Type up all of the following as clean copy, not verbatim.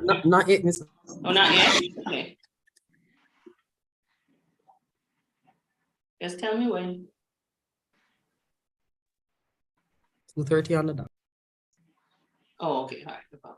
Not yet, Miss. Oh, not yet? Okay. Just tell me when. 2:30 on the dot. Oh, okay, all right, no problem.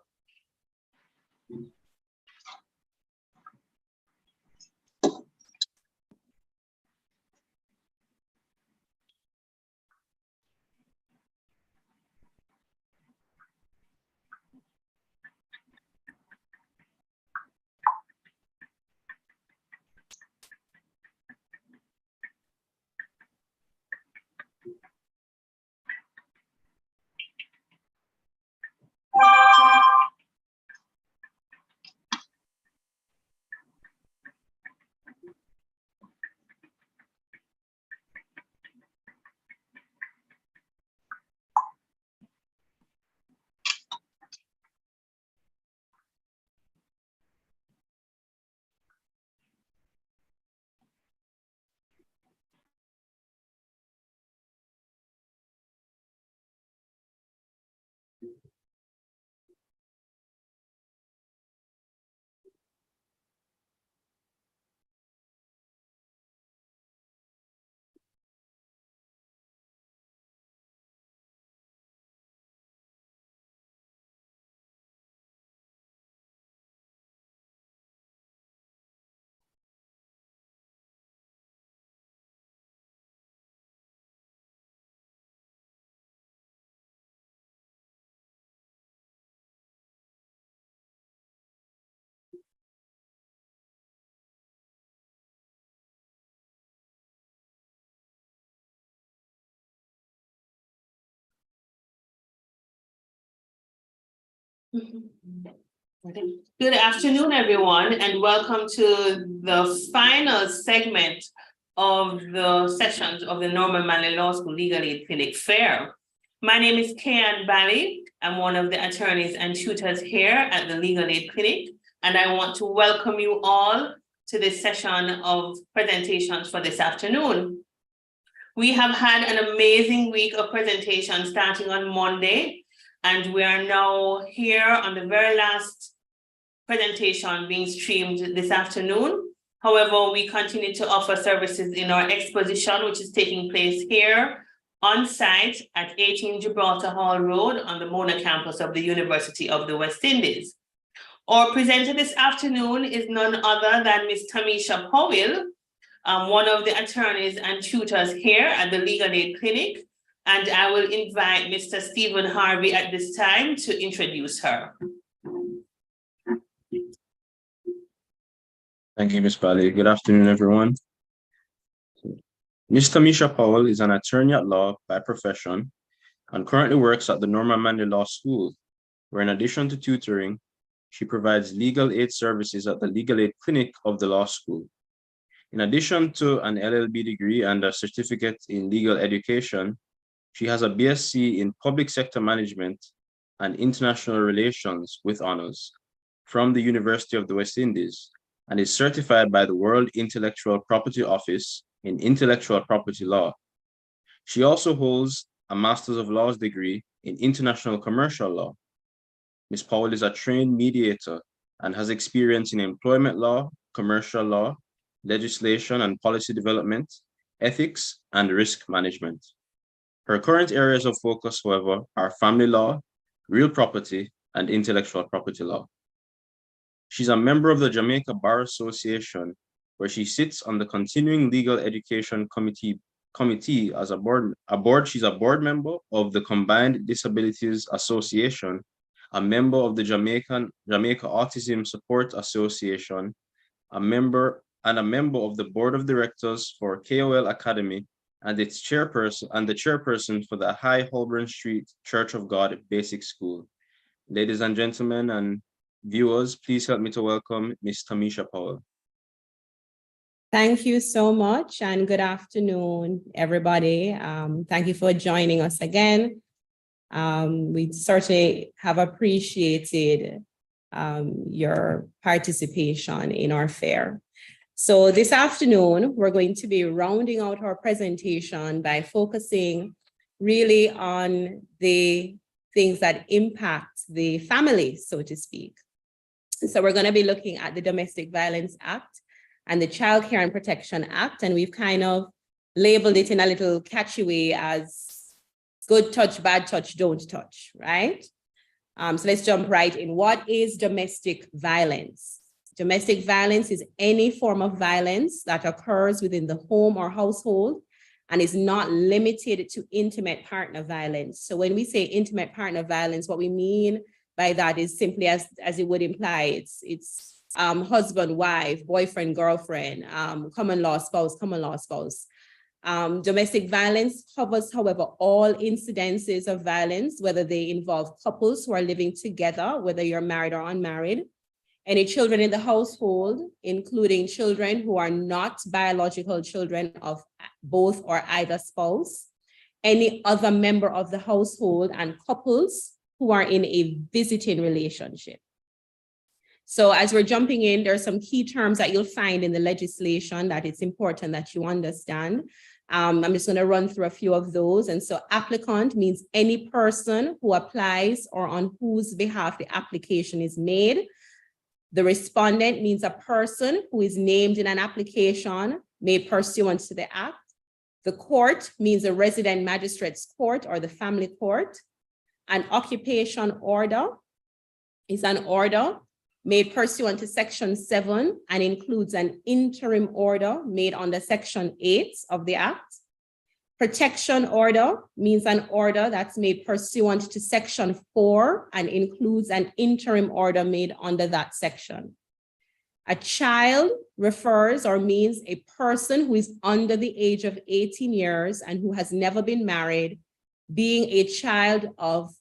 Good afternoon, everyone, and welcome to the final segment of the sessions of the Norman Manley Law School Legal Aid Clinic Fair. My name is Kayan Bally. I'm one of the attorneys and tutors here at the Legal Aid Clinic, and I want to welcome you all to this session of presentations for this afternoon. We have had an amazing week of presentations starting on Monday, and we are now here on the very last presentation being streamed this afternoon. However, we continue to offer services in our exposition, which is taking place here on site at 18 Gibraltar Hall Road on the Mona campus of the University of the West Indies. Our presenter this afternoon is none other than Ms. Tameisha Powell, one of the attorneys and tutors here at the Legal Aid Clinic. And I will invite Mr. Stephen Harvey at this time to introduce her. Thank you, Ms. Bally. Good afternoon, everyone. Ms. Tameisha Powell is an attorney at law by profession and currently works at the Norman Manley Law School, where in addition to tutoring, she provides legal aid services at the Legal Aid Clinic of the law school. In addition to an LLB degree and a certificate in legal education, she has a BSc in Public Sector Management and International Relations with honors from the University of the West Indies and is certified by the World Intellectual Property Office in Intellectual Property Law. She also holds a Master's of Laws degree in International Commercial Law. Ms. Powell is a trained mediator and has experience in employment law, commercial law, legislation and policy development, ethics, and risk management. Her current areas of focus, however, are family law, real property, and intellectual property law. She's a member of the Jamaica Bar Association, where she sits on the Continuing Legal Education Committee as she's a board member of the Combined Disabilities Association, a member of the Jamaica Autism Support Association, a member of the board of directors for KOL Academy, and the chairperson for the High Holborn Street Church of God Basic School. Ladies and gentlemen and viewers, please help me to welcome Ms. Tameisha Powell. Thank you so much, and good afternoon, everybody. Thank you for joining us again. We certainly have appreciated your participation in our fair. So this afternoon, we're going to be rounding out our presentation by focusing really on the things that impact the family, so to speak. So we're going to be looking at the Domestic Violence Act and the Child Care and Protection Act, and we've kind of labeled it in a little catchy way as good touch, bad touch, don't touch, right? So let's jump right in. What is domestic violence? Domestic violence is any form of violence that occurs within the home or household and is not limited to intimate partner violence. So when we say intimate partner violence, what we mean by that is simply as it would imply, it's husband, wife, boyfriend, girlfriend, common law spouse, common law spouse. Domestic violence covers, however, all incidences of violence, whether they involve couples who are living together, whether you're married or unmarried, any children in the household, including children who are not biological children of both or either spouse, any other member of the household, and couples who are in a visiting relationship. So as we're jumping in, there are some key terms that you'll find in the legislation that it's important that you understand. I'm just going to run through a few of those. And so applicant means any person who applies or on whose behalf the application is made. The respondent means a person who is named in an application made pursuant to the act. The court means a resident magistrate's court or the family court. An occupation order is an order made pursuant to Section 7 and includes an interim order made under Section 8 of the Act. Protection order means an order that's made pursuant to Section 4 and includes an interim order made under that section. A child refers or means a person who is under the age of 18 years and who has never been married, being a child of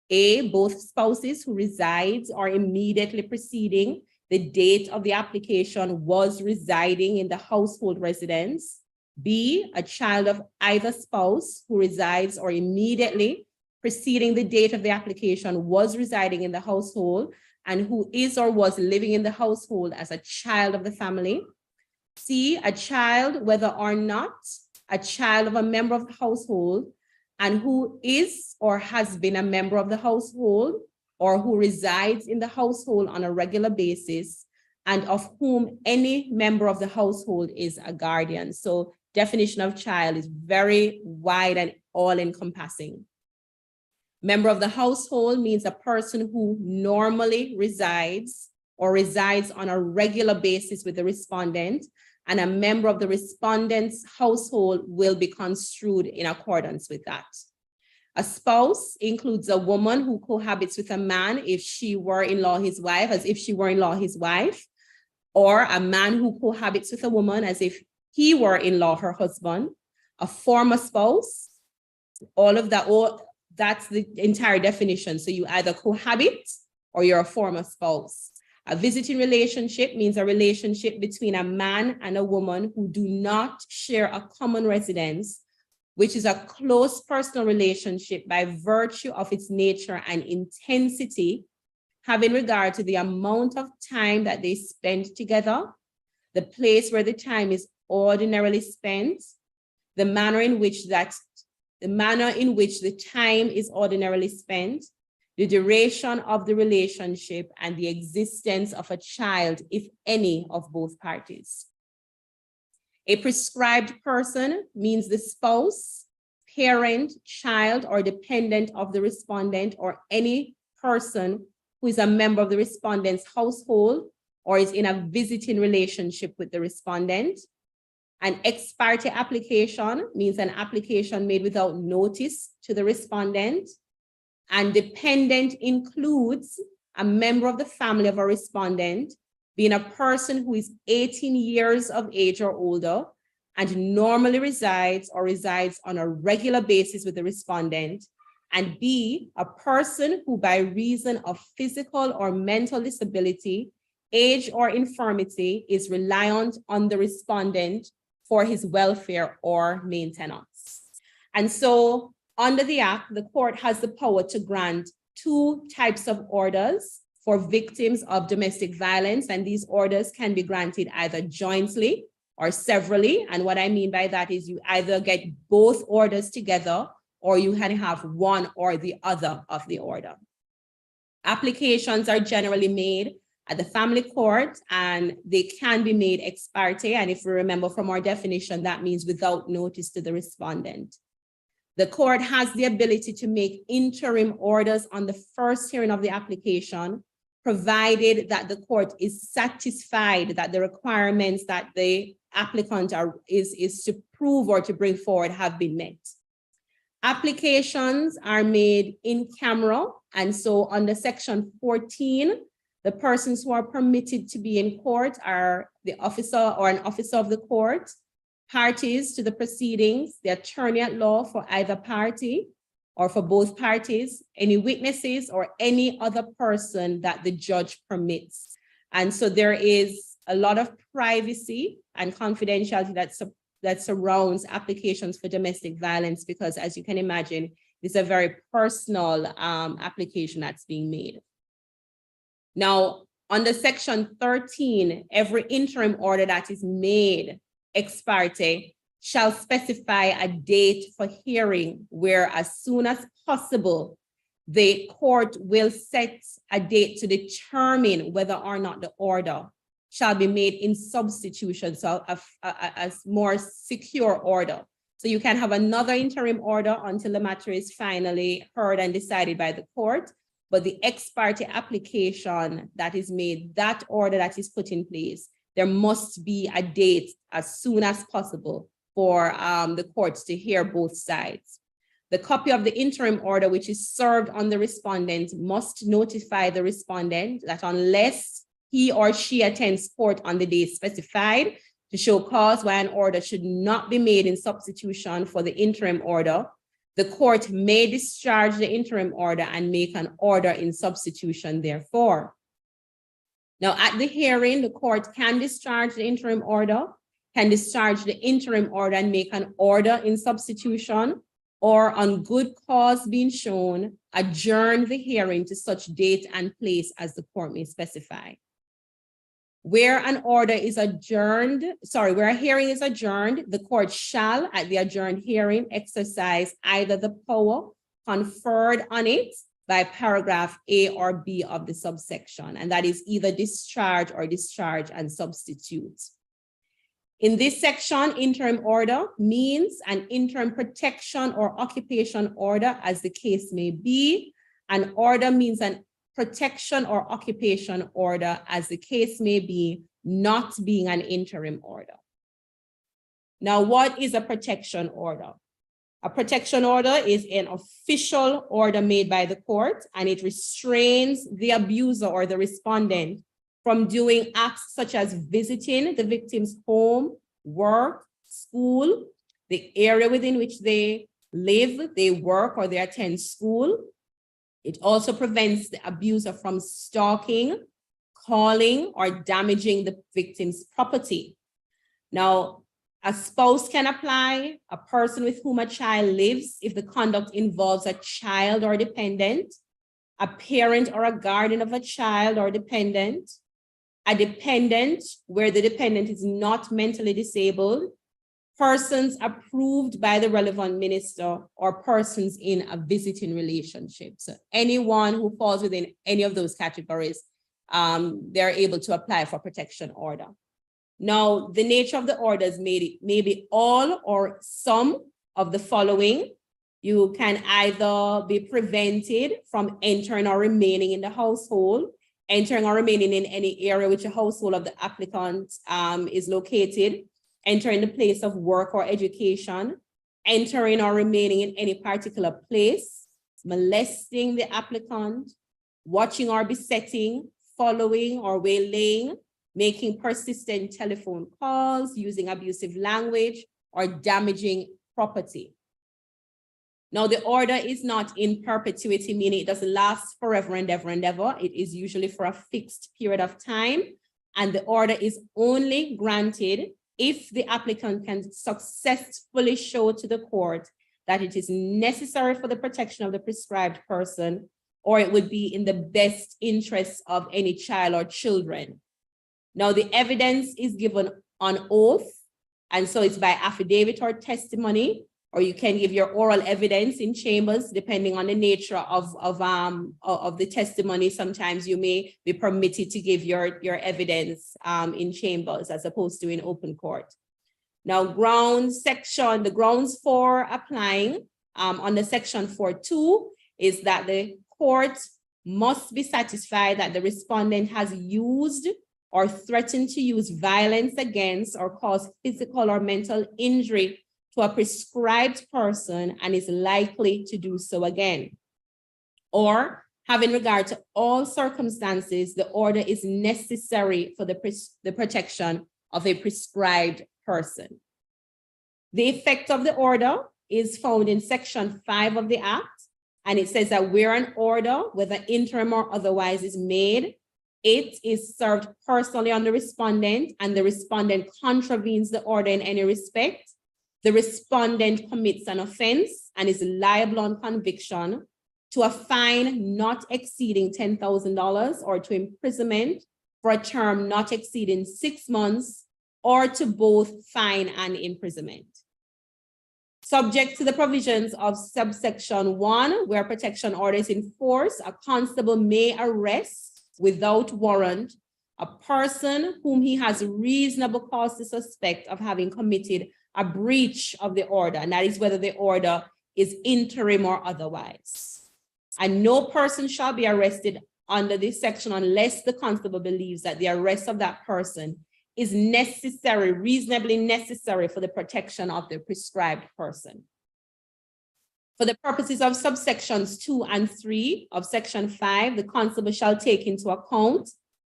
A, both spouses who resides or immediately preceding the date of the application was residing in the household residence. B, a child of either spouse who resides or immediately preceding the date of the application was residing in the household and who is or was living in the household as a child of the family. C, a child, whether or not a child of a member of the household and who is or has been a member of the household or who resides in the household on a regular basis and of whom any member of the household is a guardian. So definition of child is very wide and all-encompassing. Member of the household means a person who normally resides or resides on a regular basis with the respondent, and a member of the respondent's household will be construed in accordance with that. A spouse includes a woman who cohabits with a man if she were in-law his wife, as if she were in-law his wife, or a man who cohabits with a woman as if he were in-law her husband, a former spouse, all of that, that's the entire definition. So you either cohabit or you're a former spouse. A visiting relationship means a relationship between a man and a woman who do not share a common residence, which is a close personal relationship by virtue of its nature and intensity, having regard to the amount of time that they spend together, the place where the time is ordinarily spent, the manner in which the time is ordinarily spent, the duration of the relationship, and the existence of a child, if any, of both parties. A prescribed person means the spouse, parent, child, or dependent of the respondent, or any person who is a member of the respondent's household or is in a visiting relationship with the respondent. An ex parte application means an application made without notice to the respondent. And dependent includes a member of the family of a respondent, being a person who is 18 years of age or older and normally resides on a regular basis with the respondent, and B, a person who by reason of physical or mental disability, age or infirmity is reliant on the respondent for his welfare or maintenance. And so under the Act, the court has the power to grant two types of orders for victims of domestic violence, and these orders can be granted either jointly or severally. And what I mean by that is you either get both orders together or you can have one or the other of the order. Applications are generally made at the family court, and they can be made ex parte. And if we remember from our definition, that means without notice to the respondent. The court has the ability to make interim orders on the first hearing of the application, provided that the court is satisfied that the requirements that the applicant is to prove or to bring forward have been met. Applications are made in camera, and so under section 14, the persons who are permitted to be in court are the officer or an officer of the court, parties to the proceedings, the attorney at law for either party or for both parties, any witnesses or any other person that the judge permits. And so there is a lot of privacy and confidentiality that surrounds applications for domestic violence, because as you can imagine, it's a very personal application that's being made. Now, under section 13, every interim order that is made ex parte shall specify a date for hearing where, as soon as possible, the court will set a date to determine whether or not the order shall be made in substitution, so a more secure order. So you can have another interim order until the matter is finally heard and decided by the court, but the ex parte application that is made, that order that is put in place, there must be a date as soon as possible for the courts to hear both sides. The copy of the interim order, which is served on the respondent, must notify the respondent that unless he or she attends court on the day specified to show cause why an order should not be made in substitution for the interim order, the court may discharge the interim order and make an order in substitution therefore. Now, at the hearing, the court can discharge the interim order, can discharge the interim order and make an order in substitution, or on good cause being shown, adjourn the hearing to such date and place as the court may specify. Where an order is adjourned, where a hearing is adjourned, the court shall, at the adjourned hearing, exercise either the power conferred on it by paragraph A or B of the subsection, and that is either discharge or discharge and substitute. In this section, interim order means an interim protection or occupation order as the case may be. An order means an protection or occupation order as the case may be, not being an interim order. Now, what is a protection order? A protection order is an official order made by the court, and it restrains the abuser or the respondent from doing acts such as visiting the victim's home, work, school, the area within which they live, they work, or they attend school. It also prevents the abuser from stalking, calling, or damaging the victim's property. Now, a spouse can apply, a person with whom a child lives if the conduct involves a child or dependent, a parent or a guardian of a child or dependent, a dependent where the dependent is not mentally disabled, persons approved by the relevant minister, or persons in a visiting relationship. So anyone who falls within any of those categories, they're able to apply for protection order. Now, the nature of the orders may be all or some of the following. You can either be prevented from entering or remaining in the household, entering or remaining in any area which the household of the applicant is located, entering the place of work or education, entering or remaining in any particular place, molesting the applicant, watching or besetting, following or waylaying, making persistent telephone calls, using abusive language, or damaging property. Now, the order is not in perpetuity, meaning it doesn't last forever and ever and ever. It is usually for a fixed period of time, and the order is only granted if the applicant can successfully show to the court that it is necessary for the protection of the prescribed person, or it would be in the best interest of any child or children. Now, the evidence is given on oath, and so it's by affidavit or testimony, or you can give your oral evidence in chambers, depending on the nature of the testimony. Sometimes you may be permitted to give your evidence in chambers as opposed to in open court. Now, the grounds for applying under section 4.2 is that the court must be satisfied that the respondent has used or threatened to use violence against or cause physical or mental injury to a prescribed person and is likely to do so again. Or having regard to all circumstances, the order is necessary for the protection of a prescribed person. The effect of the order is found in section 5 of the Act, and it says that where an order, whether interim or otherwise, is made, it is served personally on the respondent, and the respondent contravenes the order in any respect. The respondent commits an offense and is liable on conviction to a fine not exceeding $10,000 or to imprisonment for a term not exceeding 6 months or to both fine and imprisonment. Subject to the provisions of subsection 1, where protection order is in force, a constable may arrest without warrant a person whom he has reasonable cause to suspect of having committed a breach of the order, and that is whether the order is interim or otherwise. And no person shall be arrested under this section unless the constable believes that the arrest of that person is necessary, reasonably necessary for the protection of the prescribed person. For the purposes of subsections 2 and 3 of section 5, the constable shall take into account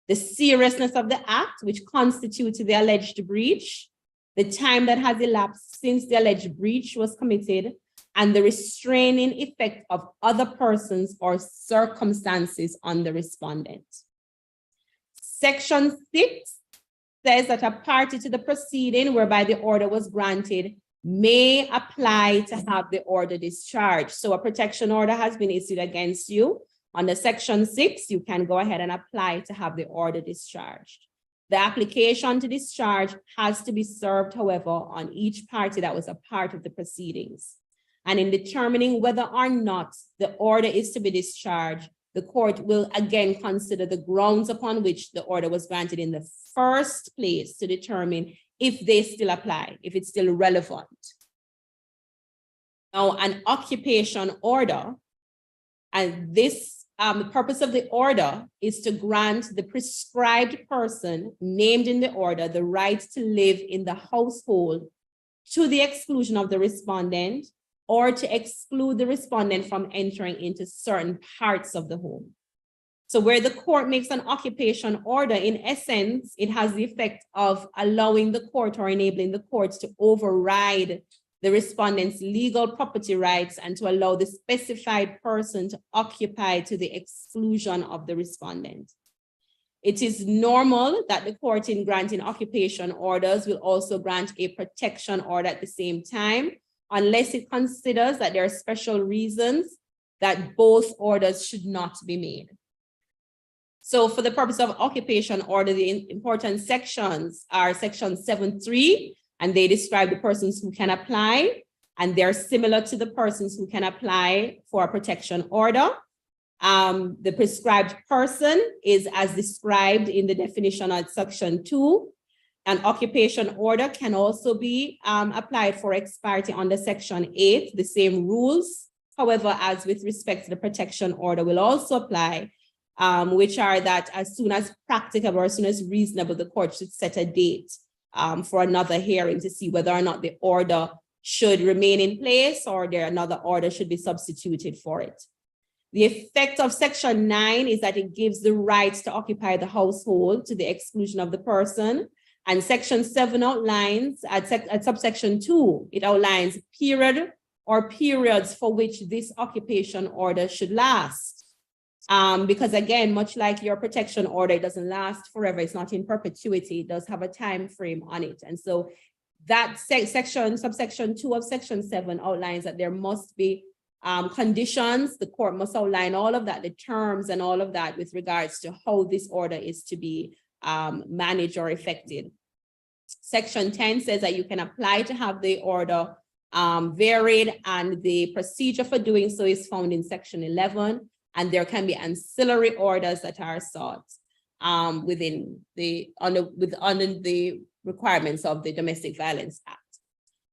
the seriousness of the act which constitutes the alleged breach, the time that has elapsed since the alleged breach was committed, and the restraining effect of other persons or circumstances on the respondent. Section 6 says that a party to the proceeding whereby the order was granted may apply to have the order discharged. So a protection order has been issued against you. Under section 6, you can go ahead and apply to have the order discharged. The application to discharge has to be served, however, on each party that was a part of the proceedings. And in determining whether or not the order is to be discharged, the court will again consider the grounds upon which the order was granted in the first place to determine if they still apply, if it's still relevant. Now, an occupation order, and this, the purpose of the order is to grant the prescribed person named in the order the right to live in the household to the exclusion of the respondent, or to exclude the respondent from entering into certain parts of the home. So where the court makes an occupation order, in essence, it has the effect of allowing the court or enabling the courts to override the respondent's legal property rights and to allow the specified person to occupy to the exclusion of the respondent. It is normal that the court, in granting occupation orders, will also grant a protection order at the same time, unless it considers that there are special reasons that both orders should not be made. So for the purpose of occupation order, the important sections are section 7.3, and they describe the persons who can apply, and they're similar to the persons who can apply for a protection order. The prescribed person is as described in the definition of section 2. An occupation order can also be applied for ex parte under section 8, the same rules. However, as with respect to the protection order will also apply, which are that as soon as practicable, as soon as reasonable, the court should set a date for another hearing to see whether or not the order should remain in place or another order should be substituted for it. The effect of section 9 is that it gives the right to occupy the household to the exclusion of the person. And section 7 outlines, at subsection 2, it outlines period or periods for which this occupation order should last. Because again, much like your protection order, it doesn't last forever. It's not in perpetuity. It does have a time frame on it. And so that subsection 2 of section 7 outlines that there must be conditions. The court must outline all of that, the terms and all of that with regards to how this order is to be managed or effected. Section 10 says that you can apply to have the order varied, and the procedure for doing so is found in section 11, and there can be ancillary orders that are sought under the requirements of the Domestic Violence Act.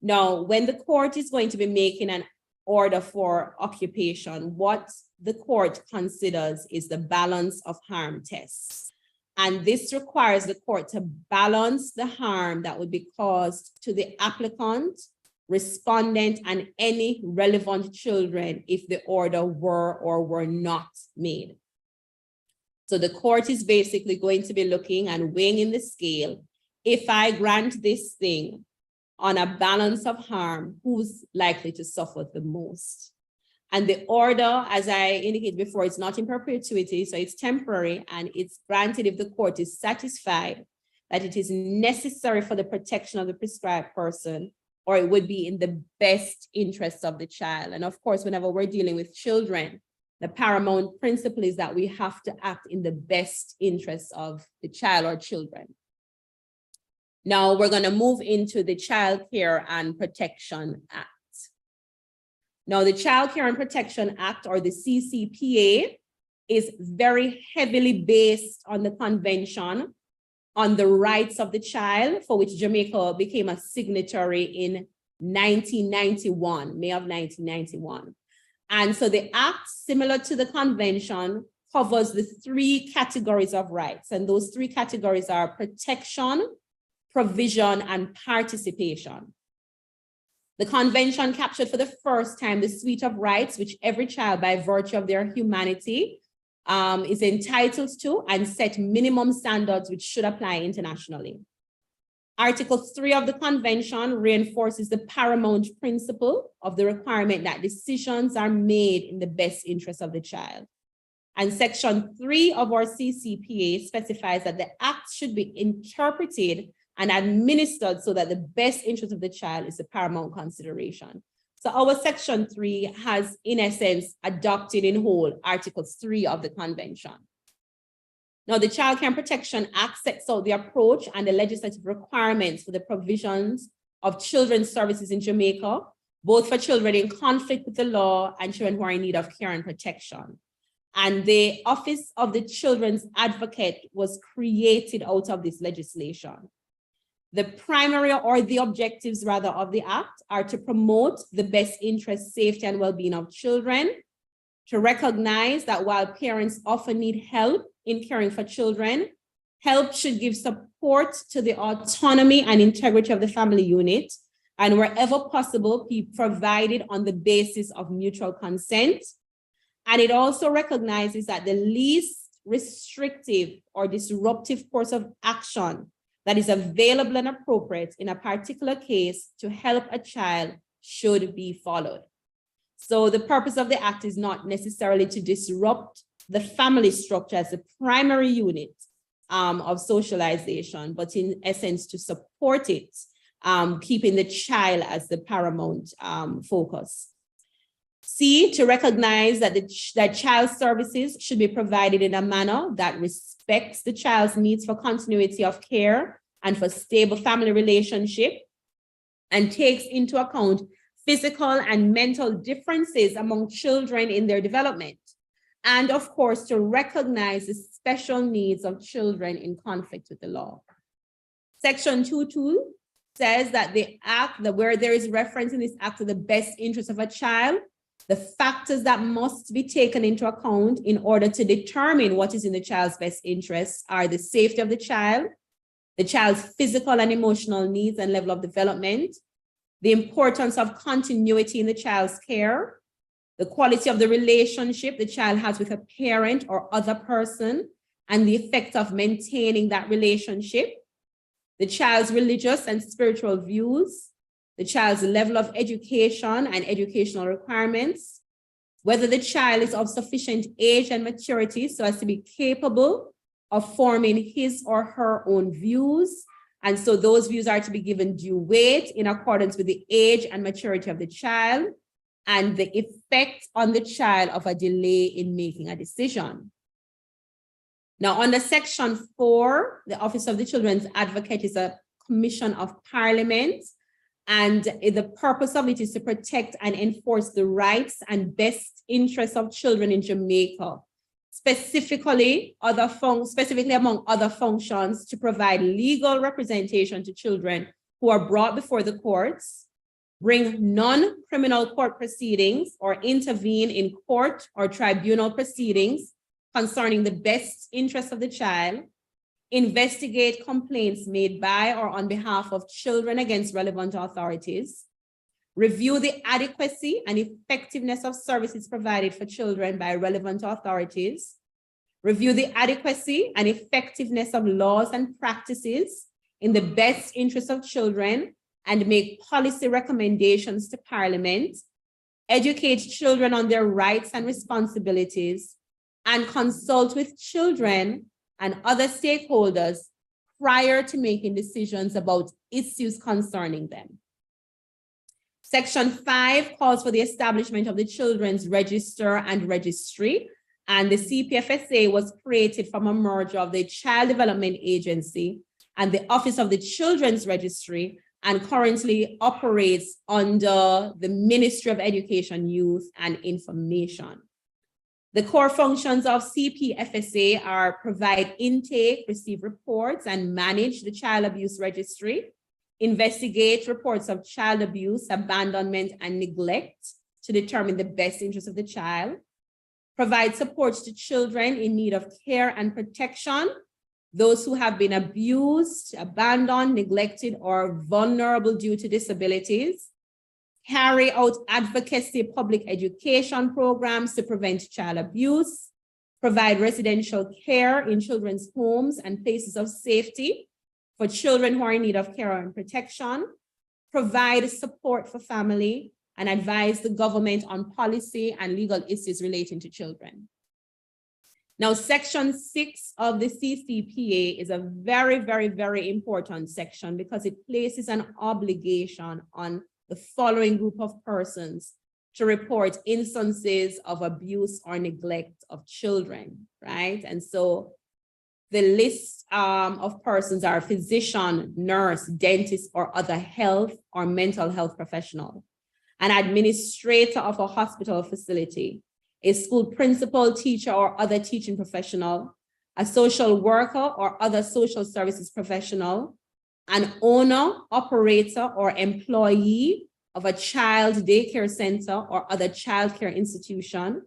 Now, when the court is going to be making an order for occupation, what the court considers is the balance of harm test. And this requires the court to balance the harm that would be caused to the applicant, respondent, and any relevant children if the order were or were not made. So the court is basically going to be looking and weighing in the scale. If I grant this thing on a balance of harm, who's likely to suffer the most? And the order, as I indicated before, it's not in perpetuity, so it's temporary, and it's granted if the court is satisfied that it is necessary for the protection of the prescribed person, or it would be in the best interest of the child. And of course, whenever we're dealing with children, the paramount principle is that we have to act in the best interest of the child or children. Now we're going to move into the Child Care and Protection Act. Now, the Child Care and Protection Act, or the CCPA, is very heavily based on the Convention on the Rights of the Child, for which Jamaica became a signatory in 1991, May of 1991. And so the act, similar to the convention, covers the three categories of rights. And those three categories are protection, provision, and participation. The convention captured for the first time the suite of rights which every child, by virtue of their humanity, is entitled to, and set minimum standards which should apply internationally. Article 3 of the convention reinforces the paramount principle of the requirement that decisions are made in the best interest of the child. And section 3 of our CCPA specifies that the act should be interpreted and administered so that the best interest of the child is the paramount consideration. So our section 3 has, in essence, adopted in whole Article 3 of the convention. Now, the Child Care and Protection Act sets out the approach and the legislative requirements for the provisions of children's services in Jamaica, both for children in conflict with the law and children who are in need of care and protection. And the Office of the Children's Advocate was created out of this legislation. The primary, or the objectives rather, of the act are to promote the best interest, safety, and well-being of children, to recognize that while parents often need help in caring for children, help should give support to the autonomy and integrity of the family unit, and wherever possible, be provided on the basis of mutual consent. And it also recognizes that the least restrictive or disruptive course of action that is available and appropriate in a particular case to help a child should be followed. So the purpose of the act is not necessarily to disrupt the family structure as the primary unit of socialization, but in essence to support it, keeping the child as the paramount focus. C, to recognize that that child services should be provided in a manner that respects the child's needs for continuity of care and for stable family relationship, and takes into account physical and mental differences among children in their development. And of course, to recognize the special needs of children in conflict with the law. Section 2.2 says that the act, that where there is reference in this act to the best interest of a child, the factors that must be taken into account in order to determine what is in the child's best interest are the safety of the child's physical and emotional needs and level of development, the importance of continuity in the child's care, the quality of the relationship the child has with a parent or other person, and the effect of maintaining that relationship, the child's religious and spiritual views, the child's level of education and educational requirements, whether the child is of sufficient age and maturity so as to be capable of forming his or her own views. And so those views are to be given due weight in accordance with the age and maturity of the child and the effect on the child of a delay in making a decision. Now, under Section 4, the Office of the Children's Advocate is a commission of Parliament, And the purpose of it is to protect and enforce the rights and best interests of children in Jamaica, specifically among other functions, to provide legal representation to children who are brought before the courts, bring non-criminal court proceedings, or intervene in court or tribunal proceedings concerning the best interests of the child, investigate complaints made by or on behalf of children against relevant authorities, review the adequacy and effectiveness of services provided for children by relevant authorities, review the adequacy and effectiveness of laws and practices in the best interest of children, and make policy recommendations to Parliament, educate children on their rights and responsibilities, and consult with children and other stakeholders prior to making decisions about issues concerning them. Section 5 calls for the establishment of the Children's Register and Registry, and the CPFSA was created from a merger of the Child Development Agency and the Office of the Children's Registry, and currently operates under the Ministry of Education, Youth, and Information. The core functions of CPFSA are provide intake, receive reports, and manage the Child Abuse Registry, investigate reports of child abuse, abandonment, and neglect to determine the best interest of the child, provide support to children in need of care and protection, those who have been abused, abandoned, neglected, or vulnerable due to disabilities, carry out advocacy public education programs to prevent child abuse, provide residential care in children's homes and places of safety for children who are in need of care and protection, provide support for family, and advise the government on policy and legal issues relating to children. Now, Section 6 of the CCPA is a very, very, very important section because it places an obligation on the following group of persons to report instances of abuse or neglect of children, right? And so the list of persons are physician, nurse, dentist, or other health or mental health professional, an administrator of a hospital facility, a school principal, teacher, or other teaching professional, a social worker or other social services professional, an owner, operator, or employee of a child daycare center or other childcare institution,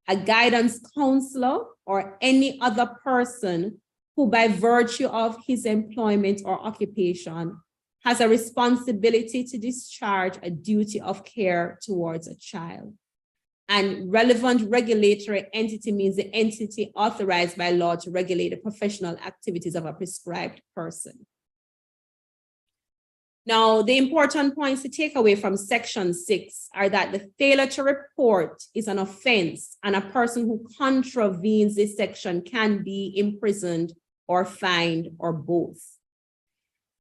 a guidance counselor, or any other person who by virtue of his employment or occupation has a responsibility to discharge a duty of care towards a child. And relevant regulatory entity means the entity authorized by law to regulate the professional activities of a prescribed person. Now, the important points to take away from Section 6 are that the failure to report is an offense, and a person who contravenes this section can be imprisoned or fined or both.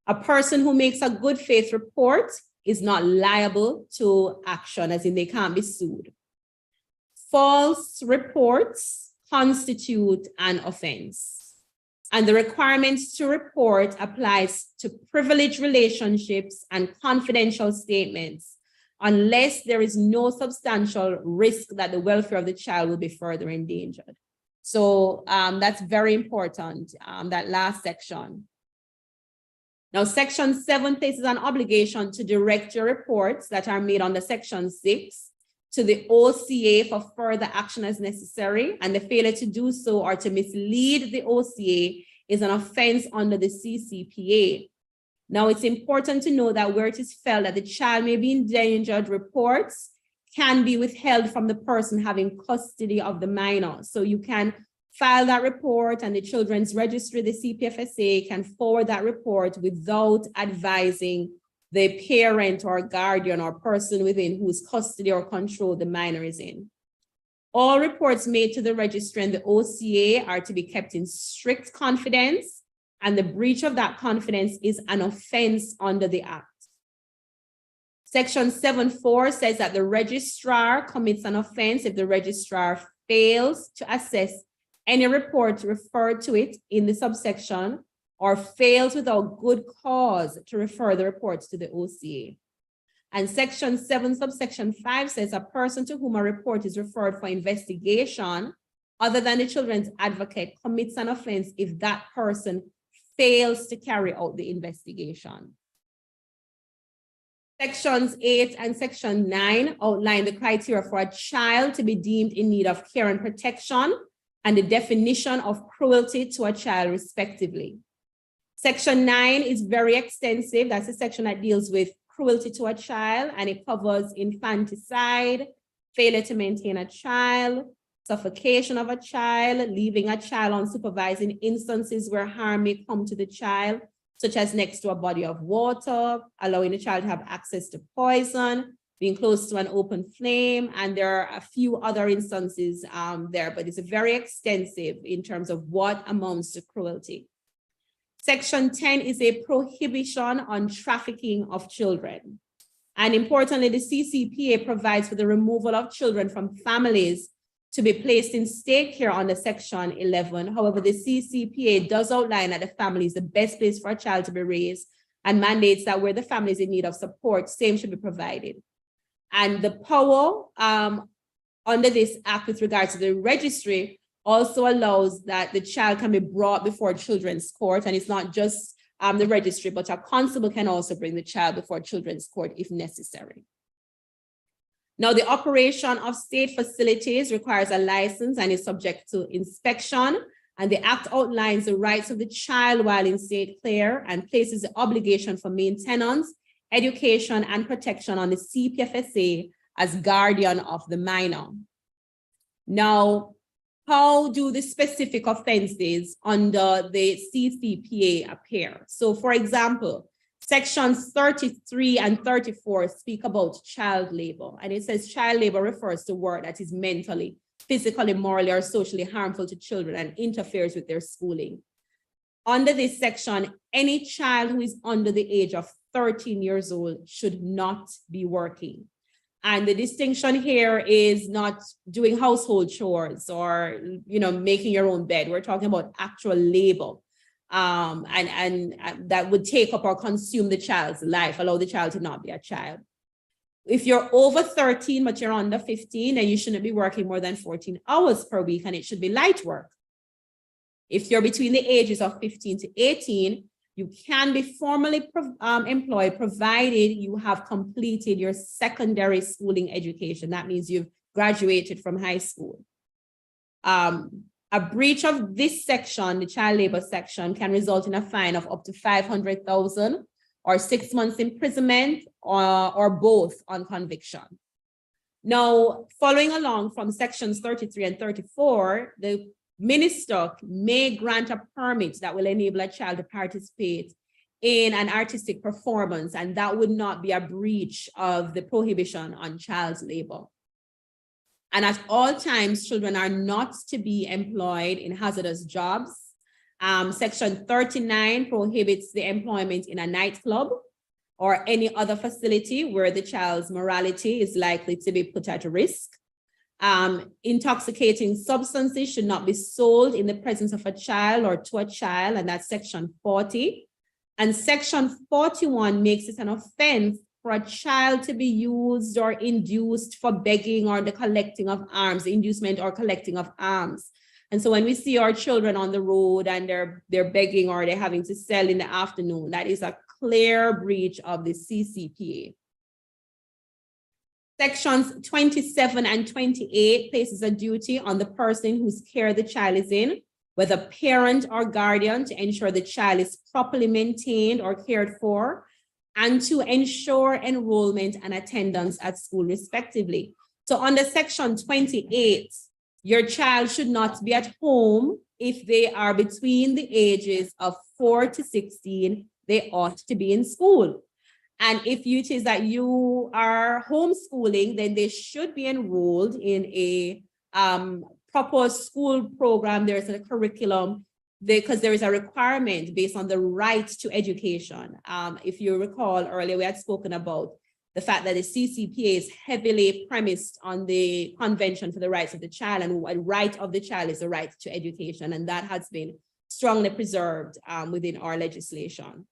A person who makes a good faith report is not liable to action, as in they can't be sued. False reports constitute an offense, and the requirements to report applies to privileged relationships and confidential statements unless there is no substantial risk that the welfare of the child will be further endangered. So that's very important, that last section. Now, Section 7 places an obligation to direct your reports that are made under Section 6 to the OCA for further action as necessary, and the failure to do so or to mislead the OCA is an offense under the CCPA. Now, it's important to know that where it is felt that the child may be endangered, reports can be withheld from the person having custody of the minor. So you can file that report, and the Children's Registry, the CPFSA, can forward that report without advising the parent or guardian or person within whose custody or control the minor is in. All reports made to the registry and the OCA are to be kept in strict confidence, and the breach of that confidence is an offense under the Act. Section 7.4 says that the registrar commits an offense if the registrar fails to assess any report referred to it in the subsection, or fails without good cause to refer the reports to the OCA. And section 7, subsection 5 says a person to whom a report is referred for investigation, other than the children's advocate, commits an offense if that person fails to carry out the investigation. Sections 8 and section 9 outline the criteria for a child to be deemed in need of care and protection and the definition of cruelty to a child respectively. Section 9 is very extensive. That's a section that deals with cruelty to a child, and it covers infanticide, failure to maintain a child, suffocation of a child, leaving a child unsupervised in instances where harm may come to the child, such as next to a body of water, allowing the child to have access to poison, being close to an open flame, and there are a few other instances there, but it's very extensive in terms of what amounts to cruelty. Section 10 is a prohibition on trafficking of children. And importantly, the CCPA provides for the removal of children from families to be placed in state care under section 11. However, the CCPA does outline that the family is the best place for a child to be raised and mandates that where the family is in need of support, same should be provided. And the power under this act with regard to the registry also allows that the child can be brought before children's court, and it's not just the registry, but a constable can also bring the child before children's court if necessary. Now, the operation of state facilities requires a license and is subject to inspection, and the act outlines the rights of the child while in state care and places the obligation for maintenance, education, and protection on the CPFSA as guardian of the minor. Now, how do the specific offenses under the CCPA appear? So, for example, sections 33 and 34 speak about child labor, and it says child labor refers to work that is mentally, physically, morally, or socially harmful to children and interferes with their schooling. Under this section, any child who is under the age of 13 years old should not be working. And the distinction here is not doing household chores or, making your own bed. We're talking about actual labor. And that would take up or consume the child's life, allow the child to not be a child. If you're over 13, but you're under 15, then you shouldn't be working more than 14 hours per week, and it should be light work. If you're between the ages of 15 to 18, you can be formally employed provided you have completed your secondary schooling education. That means you've graduated from high school. A breach of this section, the child labor section, can result in a fine of up to $500,000 or 6 months imprisonment or both on conviction. Now, following along from sections 33 and 34, the minister may grant a permit that will enable a child to participate in an artistic performance, and that would not be a breach of the prohibition on child labor. And at all times, children are not to be employed in hazardous jobs. Section 39 prohibits the employment in a nightclub or any other facility where the child's morality is likely to be put at risk. Intoxicating substances should not be sold in the presence of a child or to a child, and that's section 40. And section 41 makes it an offense for a child to be used or induced for begging or the collecting of arms, inducement or collecting of arms. And so when we see our children on the road and they're begging or they're having to sell in the afternoon, that is a clear breach of the CCPA. Sections 27 and 28 places a duty on the person whose care the child is in, whether parent or guardian, to ensure the child is properly maintained or cared for, and to ensure enrollment and attendance at school respectively. So under section 28, your child should not be at home. If they are between the ages of 4 to 16, they ought to be in school. And if it is that you are homeschooling, then they should be enrolled in a proper school program. There's a curriculum because there is a requirement based on the right to education. If you recall earlier, we had spoken about the fact that the CCPA is heavily premised on the Convention for the Rights of the Child, and a right of the child is the right to education, and that has been strongly preserved within our legislation.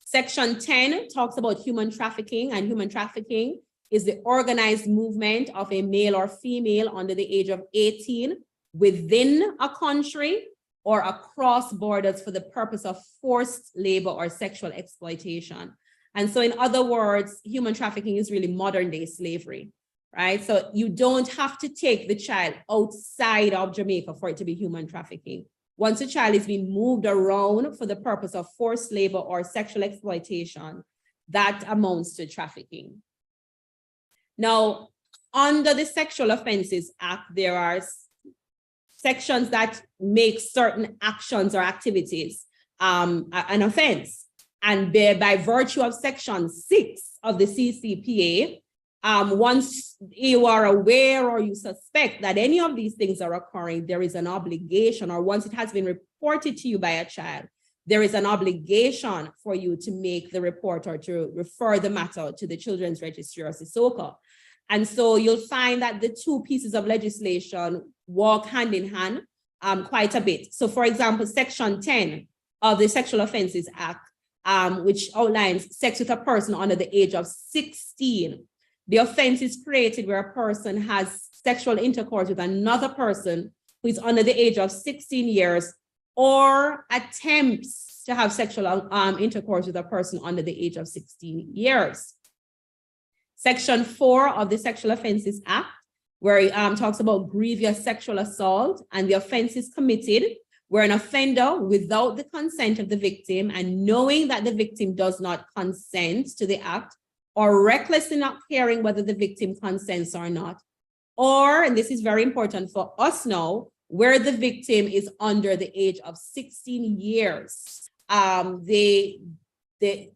Section 10 talks about human trafficking, and human trafficking is the organized movement of a male or female under the age of 18 within a country or across borders for the purpose of forced labor or sexual exploitation. And so in other words, human trafficking is really modern day slavery, right? So you don't have to take the child outside of Jamaica for it to be human trafficking. Once a child is being moved around for the purpose of forced labor or sexual exploitation, that amounts to trafficking. Now, under the Sexual Offences Act, there are sections that make certain actions or activities an offense. And by virtue of Section 6 of the CCPA, once you are aware or you suspect that any of these things are occurring, there is an obligation, or once it has been reported to you by a child, there is an obligation for you to make the report or to refer the matter to the Children's Registry or SISOCA. And so you'll find that the two pieces of legislation walk hand in hand quite a bit. So for example, Section 10 of the Sexual Offences Act, which outlines sex with a person under the age of 16. The offense is created where a person has sexual intercourse with another person who is under the age of 16 years or attempts to have sexual intercourse with a person under the age of 16 years. Section 4 of the Sexual Offences Act, where it talks about grievous sexual assault, and the offense is committed where an offender, without the consent of the victim and knowing that the victim does not consent to the act, or recklessly not caring whether the victim consents or not, or, and this is very important for us now, where the victim is under the age of 16 years, the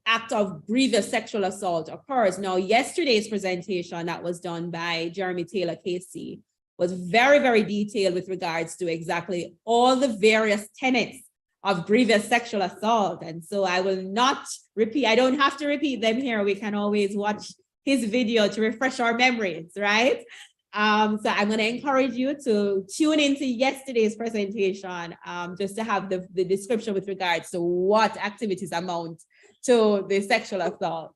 act of grievous sexual assault occurs. Now, yesterday's presentation that was done by Jeremy Taylor KC was very, very detailed with regards to exactly all the various tenets of grievous sexual assault. And so I will not repeat, I don't have to repeat them here. We can always watch his video to refresh our memories, right? So I'm going to encourage you to tune into yesterday's presentation just to have the description with regards to what activities amount to the sexual assault.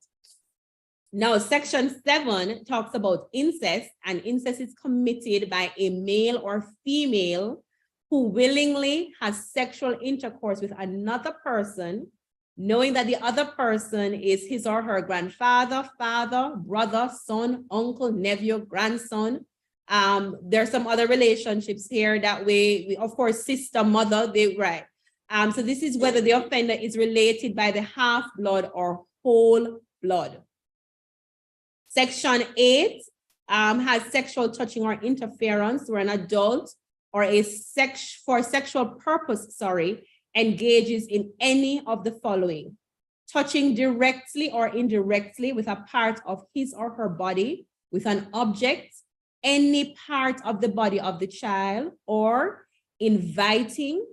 Now, Section 7 talks about incest, and incest is committed by a male or female who willingly has sexual intercourse with another person, knowing that the other person is his or her grandfather, father, brother, son, uncle, nephew, grandson. There's some other relationships here that we of course, sister, mother, right. So this is whether the offender is related by the half blood or whole blood. Section 8 has sexual touching or interference where an adult or for sexual purpose, engages in any of the following: touching directly or indirectly with a part of his or her body with an object, any part of the body of the child, or inviting,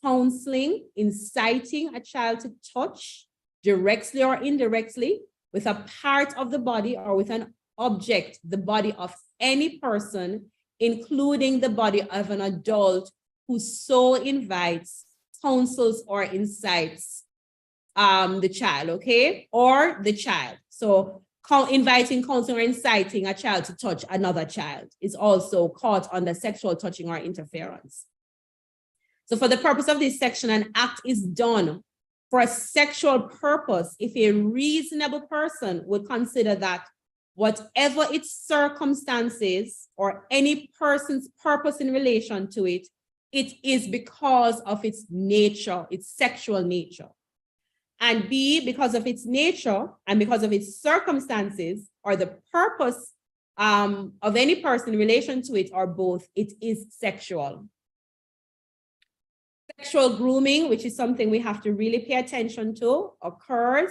counseling, inciting a child to touch directly or indirectly with a part of the body or with an object, the body of any person, including the body of an adult who so invites, counsels, or incites the child, okay? Or the child. So inviting, counseling, or inciting a child to touch another child is also caught under sexual touching or interference. So for the purpose of this section, an act is done for a sexual purpose if a reasonable person would consider that whatever its circumstances or any person's purpose in relation to it, it is because of its nature, its sexual nature. And B, because of its nature and because of its circumstances or the purpose of any person in relation to it, or both, it is sexual. Sexual grooming, which is something we have to really pay attention to, occurs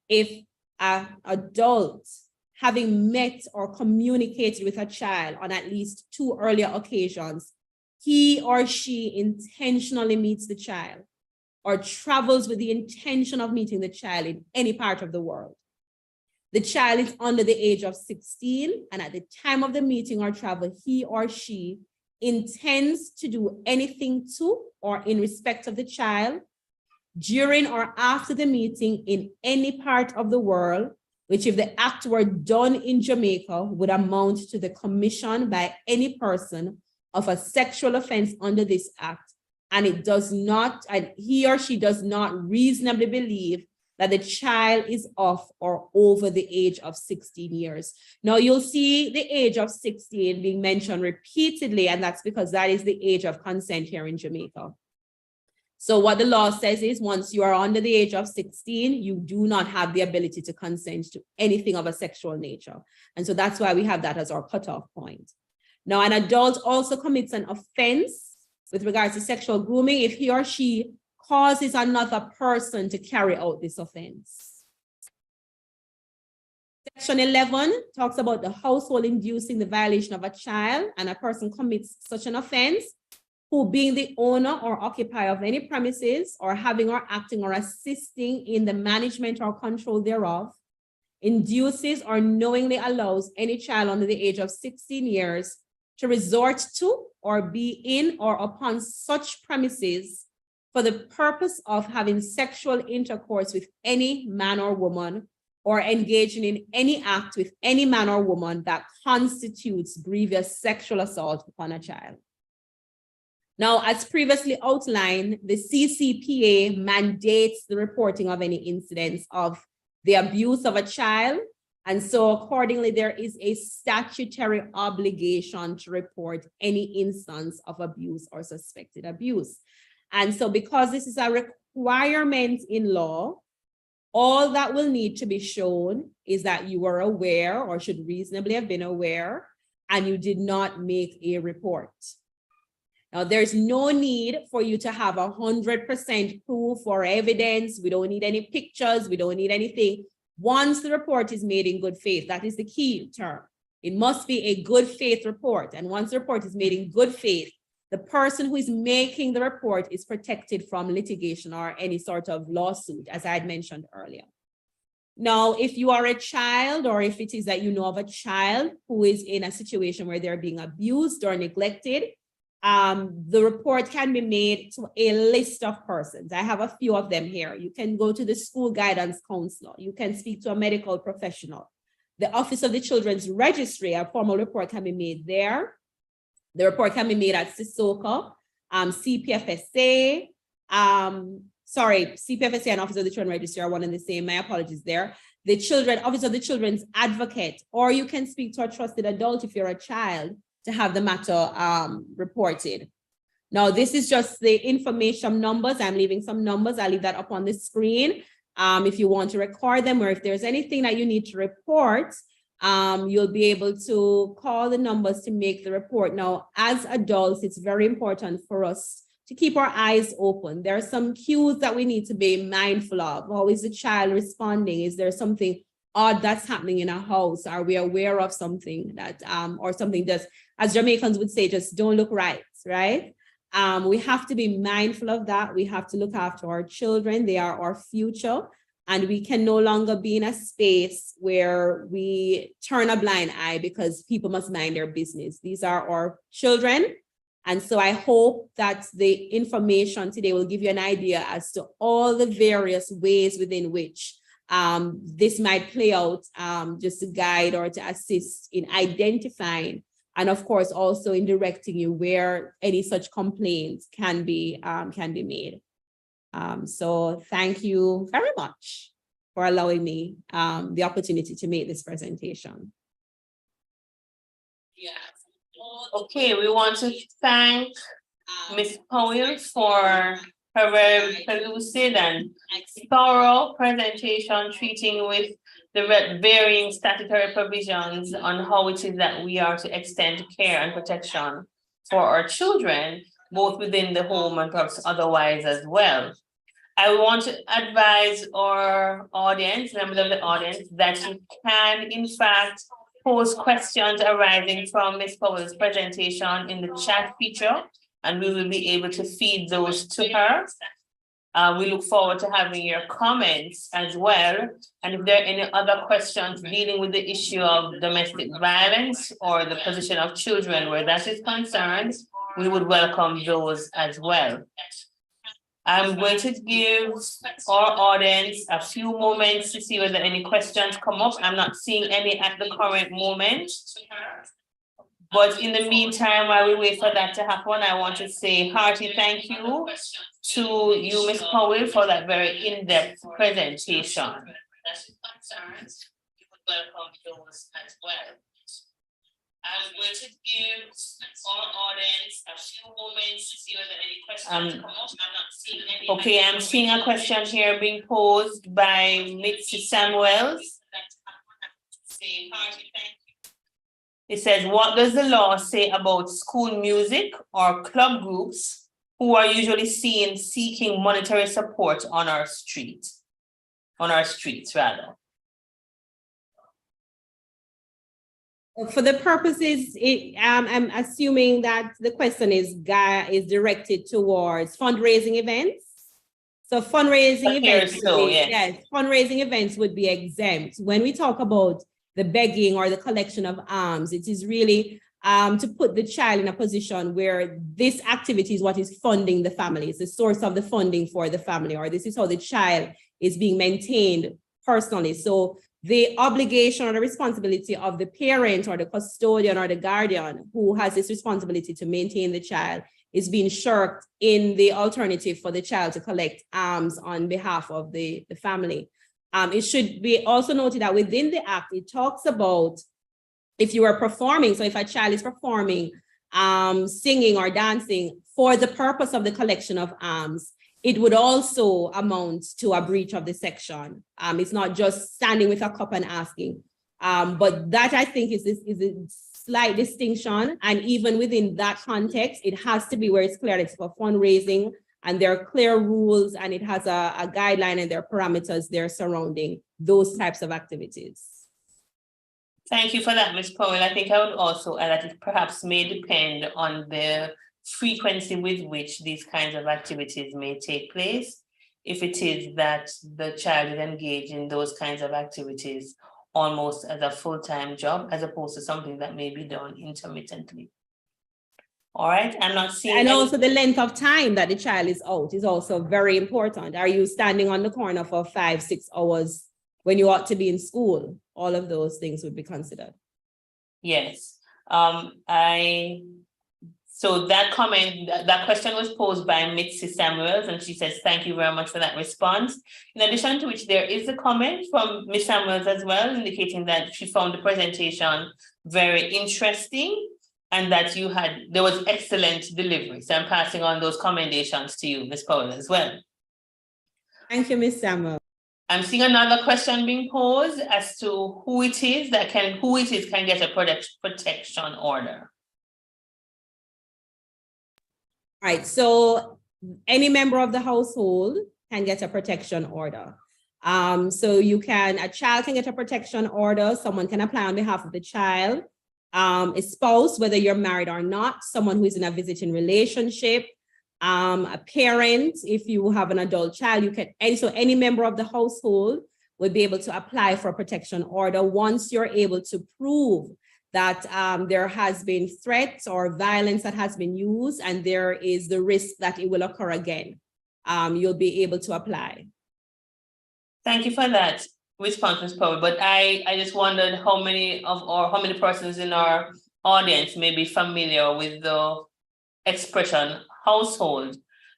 if an adult, having met or communicated with a child on at least 2 earlier occasions, he or she intentionally meets the child or travels with the intention of meeting the child in any part of the world. The child is under the age of 16, and at the time of the meeting or travel, he or she intends to do anything to or in respect of the child during or after the meeting in any part of the world, which if the act were done in Jamaica would amount to the commission by any person of a sexual offense under this act, and he or she does not reasonably believe that the child is of or over the age of 16 years. Now you'll see the age of 16 being mentioned repeatedly, and that's because that is the age of consent here in Jamaica. So what the law says is once you are under the age of 16, you do not have the ability to consent to anything of a sexual nature. And so that's why we have that as our cutoff point. Now, an adult also commits an offense with regards to sexual grooming if he or she causes another person to carry out this offense. Section 11 talks about the household inducing the violation of a child, and a person commits such an offense who, being the owner or occupier of any premises or having or acting or assisting in the management or control thereof, induces or knowingly allows any child under the age of 16 years to resort to or be in or upon such premises for the purpose of having sexual intercourse with any man or woman, or engaging in any act with any man or woman that constitutes grievous sexual assault upon a child. Now, as previously outlined, the CCPA mandates the reporting of any incidents of the abuse of a child. And so accordingly, there is a statutory obligation to report any instance of abuse or suspected abuse. And so because this is a requirement in law, all that will need to be shown is that you were aware or should reasonably have been aware, and you did not make a report. Now, there's no need for you to have 100% proof or evidence. We don't need any pictures. We don't need anything. Once the report is made in good faith, that is the key term. It must be a good faith report. And once the report is made in good faith, the person who is making the report is protected from litigation or any sort of lawsuit, as I had mentioned earlier. Now, if you are a child, or if it is that you know of a child who is in a situation where they're being abused or neglected, the report can be made to a list of persons. I have a few of them here. You can go to the school guidance counselor. You can speak to a medical professional. The Office of the Children's Registry, a formal report can be made there. The report can be made at CISOCA, CPFSA, CPFSA and Office of the Children's Registry are one and the same. My apologies there. The Office of the Children's Advocate, or you can speak to a trusted adult if you're a child to have the matter reported. Now, this is just the information numbers. I'm leaving some numbers. I'll leave that up on the screen. If you want to record them, or if there's anything that you need to report, you'll be able to call the numbers to make the report. Now, as adults, it's very important for us to keep our eyes open. There are some cues that we need to be mindful of. How is the child responding? Is there something odd that's happening in a house? Are we aware of something that, or something just, as Jamaicans would say, just don't look right, right? We have to be mindful of that. We have to look after our children. They are our future. And we can no longer be in a space where we turn a blind eye because people must mind their business. These are our children. And so I hope that the information today will give you an idea as to all the various ways within which this might play out, just to guide or to assist in identifying, and of course also in directing you where any such complaints can be made. So thank you very much for allowing me the opportunity to make this presentation. Yeah. Okay, we want to thank Ms. Powell for her very lucid and thorough presentation, treating with the varying statutory provisions on how it is that we are to extend care and protection for our children, both within the home and perhaps otherwise as well. I want to advise our audience, members of the audience, that you can in fact pose questions arising from Ms. Powell's presentation in the chat feature, and we will be able to feed those to her. We look forward to having your comments as well. And if there are any other questions dealing with the issue of domestic violence or the position of children where that is concerned, we would welcome those as well. I'm going to give our audience a few moments to see whether any questions come up. I'm not seeing any at the current moment. But in the meantime, while we wait for that to happen, I want to say hearty thank you to you, Ms. Powell, for that very in-depth presentation. Welcome those as well. I'm going to give our audience a few moments to see whether any questions come up. I'm not seeing any. Okay, I'm seeing a question here being posed by Mitzi Samuels. It says, what does the law say about school music or club groups who are usually seen seeking monetary support on our streets rather? For the purposes, I'm assuming that the question is directed towards fundraising events. So fundraising events, yes, fundraising events would be exempt. When we talk about the begging or the collection of alms, it is really to put the child in a position where this activity is what is funding the family. It's the source of the funding for the family, or this is how the child is being maintained personally. So the obligation or the responsibility of the parent or the custodian or the guardian who has this responsibility to maintain the child is being shirked in the alternative for the child to collect alms on behalf of the family. It should be also noted that within the act, it talks about if you are performing, so if a child is performing, singing or dancing for the purpose of the collection of alms, it would also amount to a breach of the section. It's not just standing with a cup and asking, but that I think is a slight distinction. And even within that context, it has to be where it's clear it's for fundraising and there are clear rules and it has a guideline and there are parameters there surrounding those types of activities. Thank you for that, Ms. Powell. I think I would also add that it perhaps may depend on the frequency with which these kinds of activities may take place. If it is that the child is engaged in those kinds of activities almost as a full-time job, as opposed to something that may be done intermittently. All right, I'm not seeing. And also the length of time that the child is out is also very important. Are you standing on the corner for 5-6 hours when you ought to be in school? All of those things would be considered. Yes, so that comment, that question was posed by Mitzi Samuels, and she says, thank you very much for that response. In addition to which, there is a comment from Ms. Samuels as well, indicating that she found the presentation very interesting and that there was excellent delivery. So I'm passing on those commendations to you, Ms. Powell, as well. Thank you, Ms. Samuels. I'm seeing another question being posed as to who it is can get a protection order. All right, so any member of the household can get a protection order. So a child can get a protection order, someone can apply on behalf of the child, a spouse, whether you're married or not, someone who is in a visiting relationship, a parent, if you have an adult child, any member of the household would be able to apply for a protection order once you're able to prove that there has been threats or violence that has been used and there is the risk that it will occur again. You'll be able to apply. Thank you for that response, Ms. Powell. But I just wondered how many persons in our audience may be familiar with the expression household,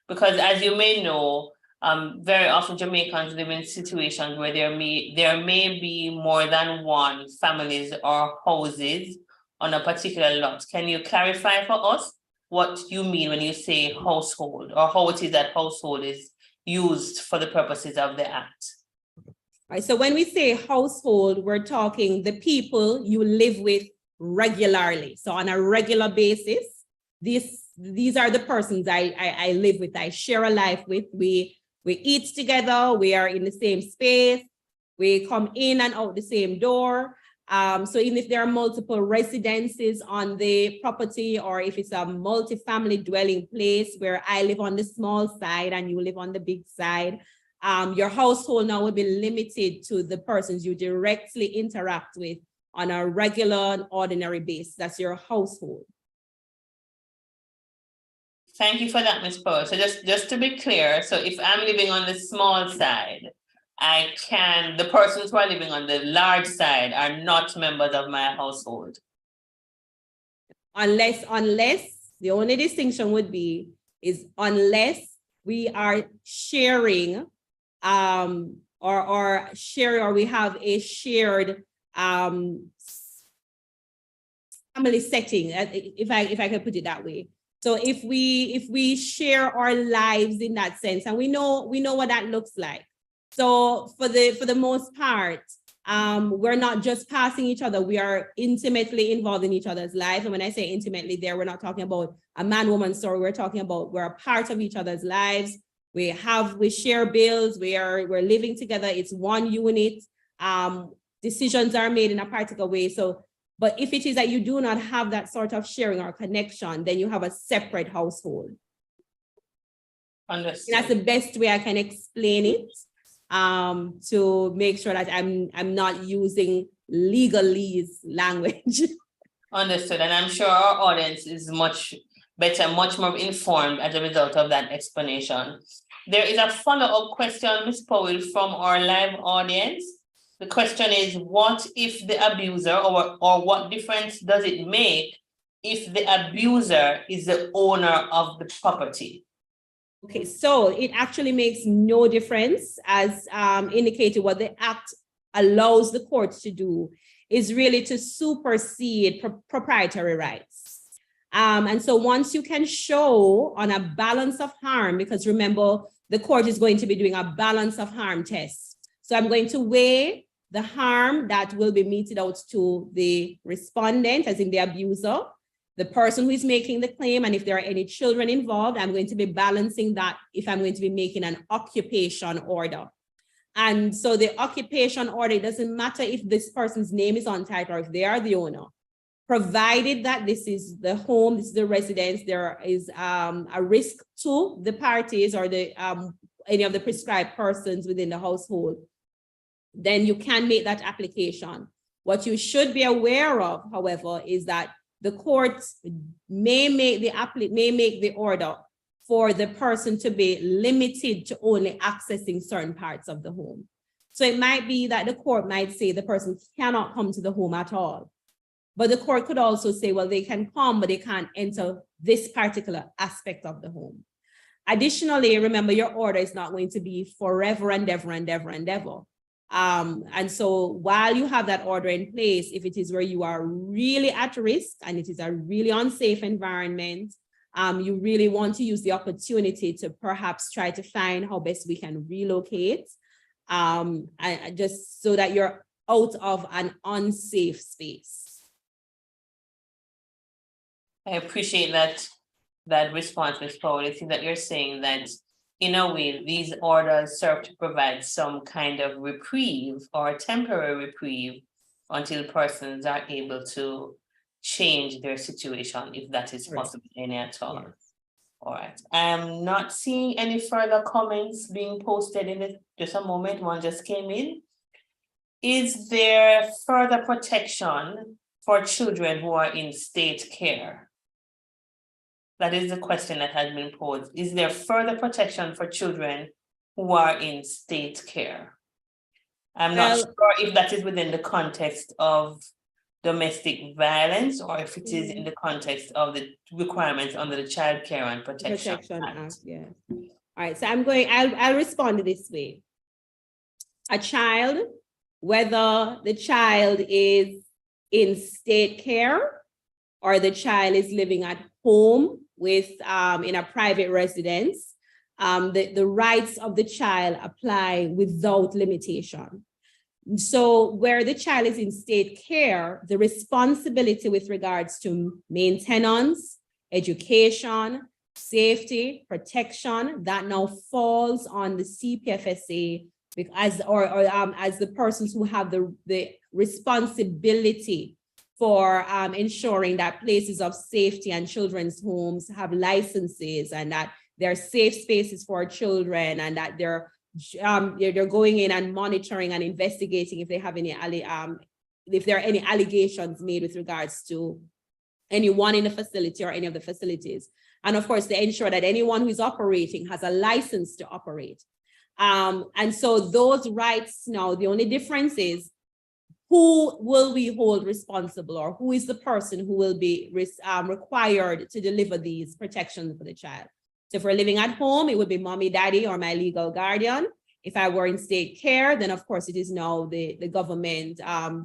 because as you may know, very often Jamaicans live in situations where there may be more than one families or houses on a particular lot. Can you clarify for us what you mean when you say household, or how it is that household is used for the purposes of the Act? All right, so when we say household, we're talking the people you live with regularly. So on a regular basis, these are the persons I live with, I share a life with. We eat together, we are in the same space, we come in and out the same door. So even if there are multiple residences on the property, or if it's a multi-family dwelling place where I live on the small side and you live on the big side, your household now will be limited to the persons you directly interact with on a regular and ordinary basis. That's your household. Thank you for that, Ms. Powell. So just to be clear, so if I'm living on the small side, the persons who are living on the large side are not members of my household. Unless the only distinction would be is unless we are sharing or we have a shared family setting, if I can put it that way. So if we share our lives in that sense, and we know what that looks like. So for the most part, we're not just passing each other, we are intimately involved in each other's life. And when I say intimately there, we're not talking about a man-woman story, we're talking about we're a part of each other's lives. We share bills, we're living together, it's one unit. Decisions are made in a particular way. So, but if it is that you do not have that sort of sharing or connection, then you have a separate household. Understood. That's the best way I can explain it, to make sure that I'm not using legalese language. Understood. And I'm sure our audience is much better, much more informed as a result of that explanation. There is a follow-up question, Ms. Powell, from our live audience. The question is, what if the abuser, or what difference does it make if the abuser is the owner of the property? Okay, so it actually makes no difference. As indicated, what the Act allows the courts to do is really to supersede proprietary rights. And so once you can show on a balance of harm, because remember, the court is going to be doing a balance of harm test. So I'm going to weigh the harm that will be meted out to the respondent, as in the abuser, the person who is making the claim, and if there are any children involved, I'm going to be balancing that if I'm going to be making an occupation order. And so the occupation order, it doesn't matter if this person's name is on title or if they are the owner, provided that this is the home, this is the residence, there is a risk to the parties or the any of the prescribed persons within the household, then you can make that application. What you should be aware of, however, is that the court may make the order for the person to be limited to only accessing certain parts of the home. So it might be that the court might say the person cannot come to the home at all. But the court could also say, well, they can come, but they can't enter this particular aspect of the home. Additionally, remember, your order is not going to be forever and ever and ever and ever. And so while you have that order in place, if it is where you are really at risk and it is a really unsafe environment, you really want to use the opportunity to perhaps try to find how best we can relocate, and just so that you're out of an unsafe space. I appreciate that response, Ms. Powell. I think that you're saying that in a way, these orders serve to provide some kind of reprieve or a temporary reprieve until persons are able to change their situation, if that is possible, any at all. Yes. All right. I'm not seeing any further comments being posted in it. Just a moment, one just came in. Is there further protection for children who are in state care? That is the question that has been posed. Is there further protection for children who are in state care? I'm not sure if that is within the context of domestic violence or if it is in the context of the requirements under the Child Care and Protection Act. Yeah. All right, so I'll respond this way. A child, whether the child is in state care or the child is living at home with in a private residence, the rights of the child apply without limitation. So where the child is in state care, the responsibility with regards to maintenance, education, safety, protection, that now falls on the CPFSA as the persons who have the responsibility for ensuring that places of safety and children's homes have licenses and that they're safe spaces for children and that they're going in and monitoring and investigating if they have any if there are any allegations made with regards to anyone in the facility or any of the facilities. And of course, to ensure that anyone who is operating has a license to operate. And so those rights now, the only difference is who will we hold responsible, or who is the person who will be required to deliver these protections for the child. So if we're living at home, it would be mommy, daddy, or my legal guardian. If I were in state care, then of course it is now the government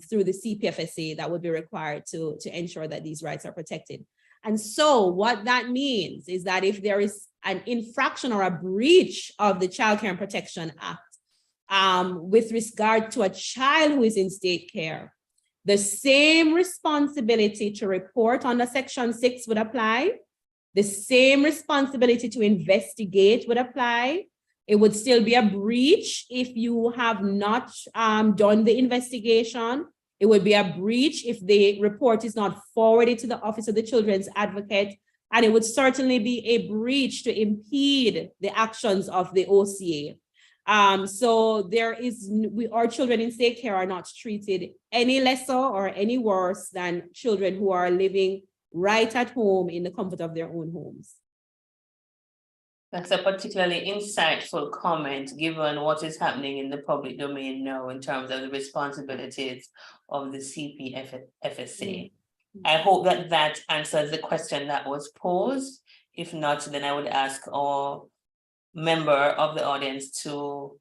through the CPFSA that would be required to ensure that these rights are protected. And so what that means is that if there is an infraction or a breach of the Child Care and Protection Act with regard to a child who is in state care, the same responsibility to report under Section 6 would apply. The same responsibility to investigate would apply. It would still be a breach if you have not done the investigation. It would be a breach if the report is not forwarded to the Office of the Children's Advocate. And it would certainly be a breach to impede the actions of the OCA. So our children in state care are not treated any lesser or any worse than children who are living right at home in the comfort of their own homes. That's a particularly insightful comment, given what is happening in the public domain now in terms of the responsibilities of the CPFSA. I hope that answers the question that was posed. If not, then I would ask our member of the audience to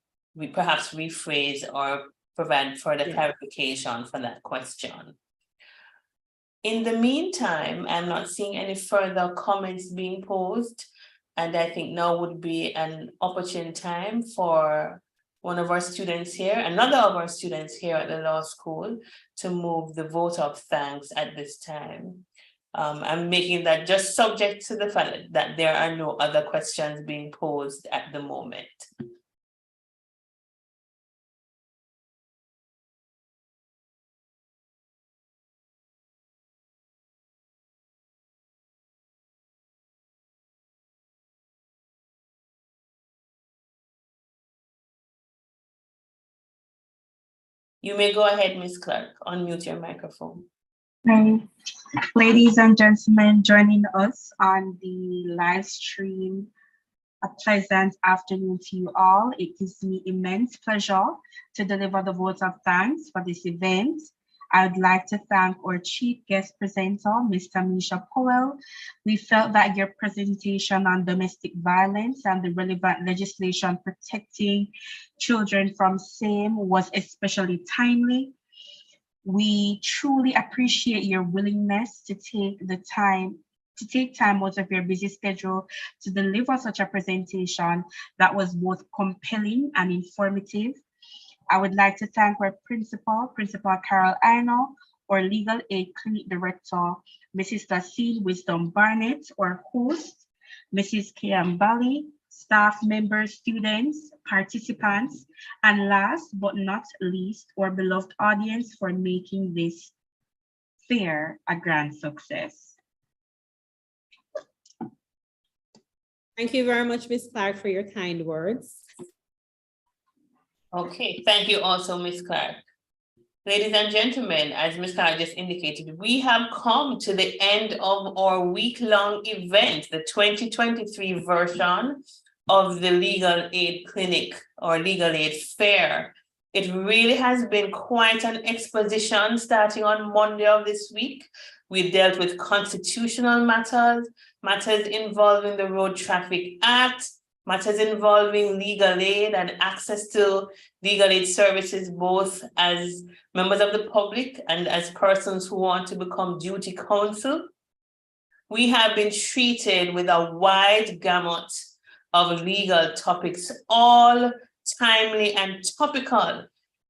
perhaps rephrase or provide further clarification for that question. In the meantime, I'm not seeing any further comments being posed. And I think now would be an opportune time for one of our students here, another of our students here at the law school, to move the vote of thanks at this time. I'm making that just subject to the fact that there are no other questions being posed at the moment. You may go ahead, Ms. Clark, unmute your microphone. Hi, ladies and gentlemen joining us on the live stream, a pleasant afternoon to you all. It gives me immense pleasure to deliver the vote of thanks for this event. I would like to thank our chief guest presenter, Ms. Tameisha Powell. We felt that your presentation on domestic violence and the relevant legislation protecting children from same was especially timely. We truly appreciate your willingness to take time out of your busy schedule to deliver such a presentation that was both compelling and informative. I would like to thank our Principal Carol Arno, our Legal Aid Clinic Director, Mrs. Tassin Wisdom Barnett, our host, Mrs. Kiam Bali, staff members, students, participants, and last but not least, our beloved audience for making this fair a grand success. Thank you very much, Ms. Clark, for your kind words. Okay, thank you also, Ms. Clark. Ladies and gentlemen, as Ms. Clark just indicated, we have come to the end of our week-long event, the 2023 version of the Legal Aid Clinic or Legal Aid Fair. It really has been quite an exposition starting on Monday of this week. We dealt with constitutional matters, matters involving the Road Traffic Act, matters involving legal aid and access to legal aid services, both as members of the public and as persons who want to become duty counsel. We have been treated with a wide gamut of legal topics, all timely and topical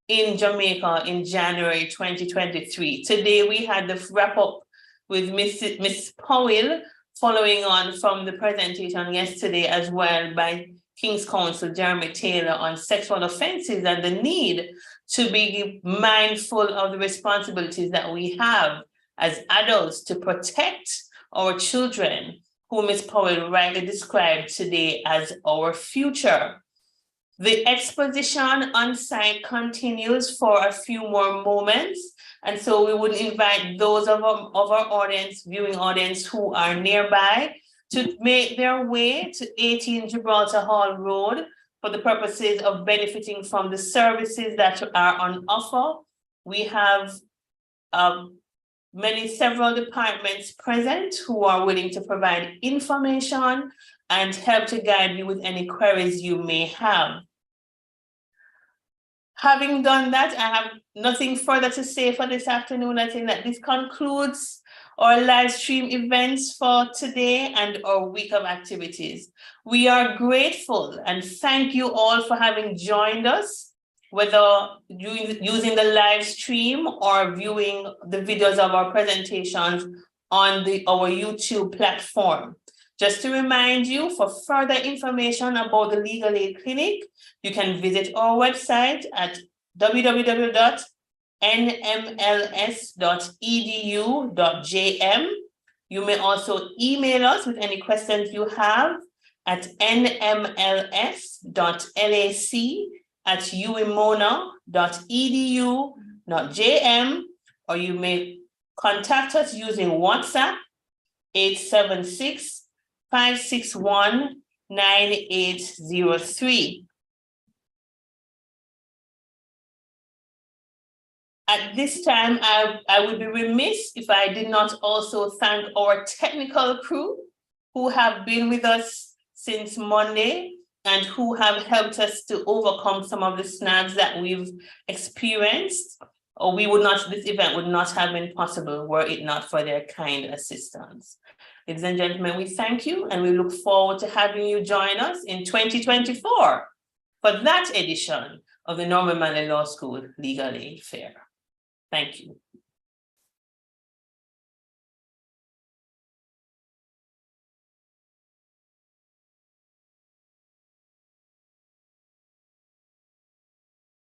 in Jamaica in January 2023. Today, we had the wrap up with Ms. Powell, following on from the presentation yesterday as well by King's Counsel Jeremy Taylor on sexual offenses and the need to be mindful of the responsibilities that we have as adults to protect our children, who Ms. Powell rightly described today as our future. The exposition on site continues for a few more moments. And so we would invite those of our audience, viewing audience who are nearby to make their way to 18 Gibraltar Hall Road for the purposes of benefiting from the services that are on offer. We have several departments present who are willing to provide information and help to guide you with any queries you may have. Having done that, I have nothing further to say for this afternoon. I think that this concludes our live stream events for today and our week of activities. We are grateful and thank you all for having joined us, whether using the live stream or viewing the videos of our presentations on our YouTube platform. Just to remind you, for further information about the Legal Aid Clinic, you can visit our website at www.nmls.edu.jm. You may also email us with any questions you have at nmls.lac@uemona.edu.jm, or you may contact us using WhatsApp 876-561-9803. At this time, I would be remiss if I did not also thank our technical crew who have been with us since Monday and who have helped us to overcome some of the snags that we've experienced, or this event would not have been possible were it not for their kind assistance. Ladies and gentlemen, we thank you and we look forward to having you join us in 2024 for that edition of the Norman Manley Law School Legal Aid Fair. Thank you.